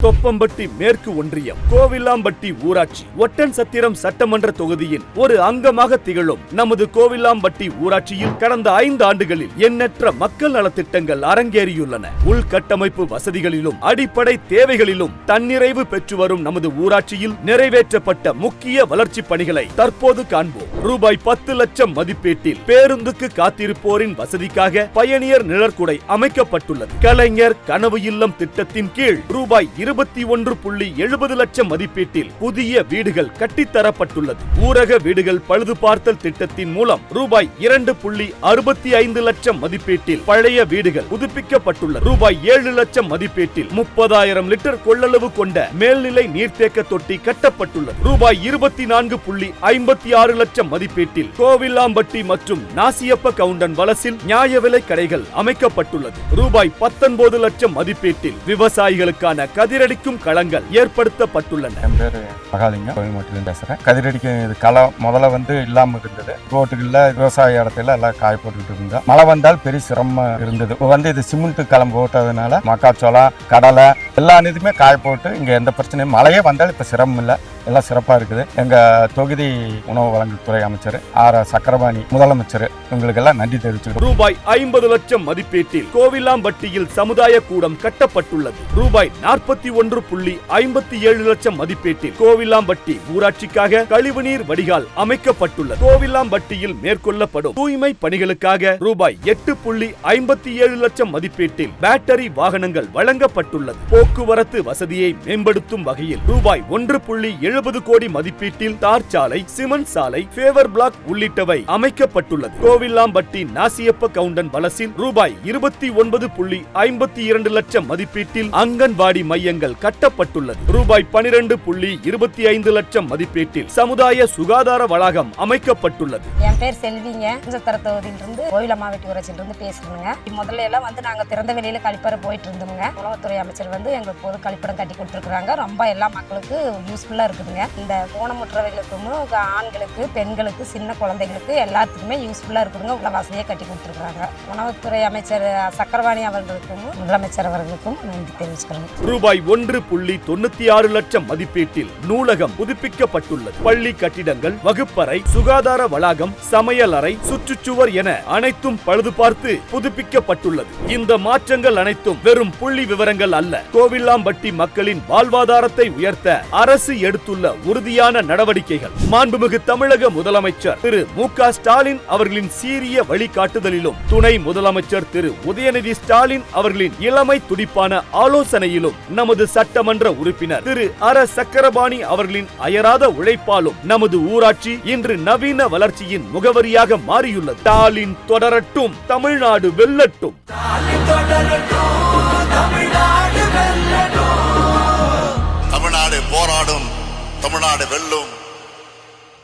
தொப்பம்பட்டி மேற்கு ஒன்றியம் கோவிலாம்பட்டி ஊராட்சி ஒட்டன்சத்திரம் சட்டமன்ற தொகுதியின் ஒரு அங்கமாக திகழும் நமது கோவிலாம்பட்டி ஊராட்சியில் கடந்த 5 ஆண்டுகளில் எண்ணற்ற மக்கள் நலத்திட்டங்கள் அரங்கேறியுள்ளன. உள்கட்டமைப்பு வசதிகளிலும் அடிப்படை தேவைகளிலும் தன்னிறைவு பெற்று வரும் நமது ஊராட்சியில் நிறைவேற்றப்பட்ட முக்கிய வளர்ச்சி பணிகளை தற்போது காண்போம். ரூபாய் 10 லட்சம் மதிப்பீட்டில் பேருந்துக்கு காத்திருப்போரின் வசதிக்காக பயணியர் நிழற்குடை அமைக்கப்பட்டுள்ளது. கலைஞர் கனவு இல்லம் திட்டத்தின் கீழ் ரூபாய் 21.70 லட்சம் மதிப்பீட்டில் புதிய வீடுகள் கட்டித்தரப்பட்டுள்ளது. ஊரக வீடுகள் பழுது பார்த்தல் திட்டத்தின் மூலம் ரூபாய் 2.65 லட்சம் மதிப்பீட்டில் பழைய வீடுகள் புதுப்பிக்கப்பட்டுள்ளது. ரூபாய் 7 லட்சம் மதிப்பீட்டில் 30,000 லிட்டர் கொள்ளளவு கொண்ட மேல்நிலை நீர்த்தேக்க தொட்டி கட்டப்பட்டுள்ளது. ரூபாய் 24.56 லட்சம் மதிப்பீட்டில் கோவிலாம்பட்டி மற்றும் நாசியப்ப கவுண்டன் வலசில் நியாய விலை கடைகள் அமைக்கப்பட்டுள்ளது. ரூபாய் 19 லட்சம் மதிப்பீட்டில் விவசாயிகளுக்கான கதிரடிக்கும் களங்கள் ஏற்படுத்தப்பட்டுள்ளன. என் பேரு மகாலிங்கம், கோயம்புத்தூர்ல பேசுறேன். கதிரடிக்கும் களம் முதல்ல இல்லாம இருந்தது. ரோட்டுகள்ல விவசாய இடத்துல எல்லாம் காய போட்டுட்டு இருந்தோம். மழை வந்தால் பெரிய சிரமம் இருந்தது. இது சிமெண்ட் களம் போட்டதுனால மக்காச்சோளம், கடலை எல்லா இதுமே காய போட்டு இங்க எந்த பிரச்சனையும் மழையே வந்தால் இப்ப சிரமம் இல்லை, எல்லாம் சிறப்பா இருக்குது. எங்க தொகுதி உணவு வழங்குத்துறை அமைச்சர் ஆர் சக்கரபாணி முதலமைச்சர் இவங்களுக்கு எல்லாம் நன்றி தெரிவிச்சுக்கிறோம். ரூபாய் 50 லட்சம் மதிப்பீட்டில் கோவிலாம்பட்டியில் சமுதாய கூடம் கட்டப்பட்டுள்ளது. ரூபாய் 41.57 லட்சம் மதிப்பீட்டில் கோவிலாம்பட்டி ஊராட்சிக்காக கழிவுநீர் வடிகால் அமைக்கப்பட்டுள்ளது. கோவிலாம்பட்டியில் மேற்கொள்ளப்படும் தூய்மை பணிகளுக்காக ரூபாய் 8.57 லட்சம் மதிப்பீட்டில் பேட்டரி வாகனங்கள் வழங்கப்பட்டுள்ளது. போக்குவரத்து வசதியை மேம்படுத்தும் வகையில் ரூபாய் 1.70 கோடி மதிப்பீட்டில் தார் சாலை, சிமெண்ட் சாலை, ஃபேவர் பிளாக் உள்ளிட்டவை அமைக்கப்பட்டுள்ளது. கோவிலாம்பட்டி நாசியப்ப கவுண்டன் வலசில் ரூபாய் 29.52 லட்சம் மதிப்பீட்டில் அங்கன்வாடி மையங்கள் கட்டப்பட்டுள்ளது. ரூபாய் 12.25 லட்சம் மதிப்பீட்டில் சமுதாய சுகாதார வளாகம் அமைக்கப்பட்டுள்ளது. என் பேர் செல்விங்க, தொகுதியிலிருந்து கோவிலாம்பட்டி ஊராட்சியிலிருந்து பேசுறேங்க. முதல்ல எல்லாம் நாங்க திறந்த வெளியில கழிப்பறை போயிட்டு இருந்தோங்க. உணவுத்துறை அமைச்சர் எங்களுக்கு பொது கழிப்பிடம் கட்டி கொடுத்துருக்காங்க. ரொம்ப எல்லா மக்களுக்கு யூஸ்ஃபுல்லா இருக்குதுங்க. இந்த ஊனமுற்றவர்களுக்கும் ஆண்களுக்கு, பெண்களுக்கு, சின்ன குழந்தைகளுக்கு எல்லாத்துக்குமே யூஸ்ஃபுல்லா இருக்குதுங்க. உள்ள வசதியை கட்டி கொடுத்துருக்காங்க. உணவுத்துறை அமைச்சர் சக்கரபாணி அவர்களுக்கும் முதலமைச்சர் அவர்களுக்கும் நன்றி தெரிவிச்சுக்கிறேன். ரூபாய் 1.96 லட்சம் மதிப்பீட்டில் நூலகம் புதுப்பிக்கப்பட்டுள்ளது. பள்ளி கட்டிடங்கள், வகுப்பறை, சுகாதார வளாகம், சமையல் அறை, சுற்றுச்சுவர் என அனைத்தும் பழுது பார்த்து புதுப்பிக்கப்பட்டுள்ளது. இந்த மாற்றங்கள் அனைத்தும் வெறும் புள்ளி விவரங்கள் அல்ல. கோவிலாம்பட்டி மக்களின் வாழ்வாதாரத்தை உயர்த்த அரசு எடுத்துள்ள உறுதியான நடவடிக்கைகள். மாண்புமிகு தமிழக முதலமைச்சர் திரு மு.க. ஸ்டாலின் அவர்களின் சீரிய வழிகாட்டுதலிலும் துணை முதலமைச்சர் திரு உதயநிதி ஸ்டாலின் அவர்களின் இளமை துடிப்பான ஆலோசனையிலும் நமது சட்டமன்ற உறுப்பினர் திரு ஆர் சக்கரபாணி அவர்களின் அயராத உழைப்பாலும் நமது ஊராட்சி இன்று நவீன வளர்ச்சியின் முகவரியாக மாறியுள்ளது. ஸ்டாலின் தொடரட்டும், தமிழ்நாடு வெல்லட்டும். தமிழ்நாடு போராடும், தமிழ்நாடு வெல்லும்.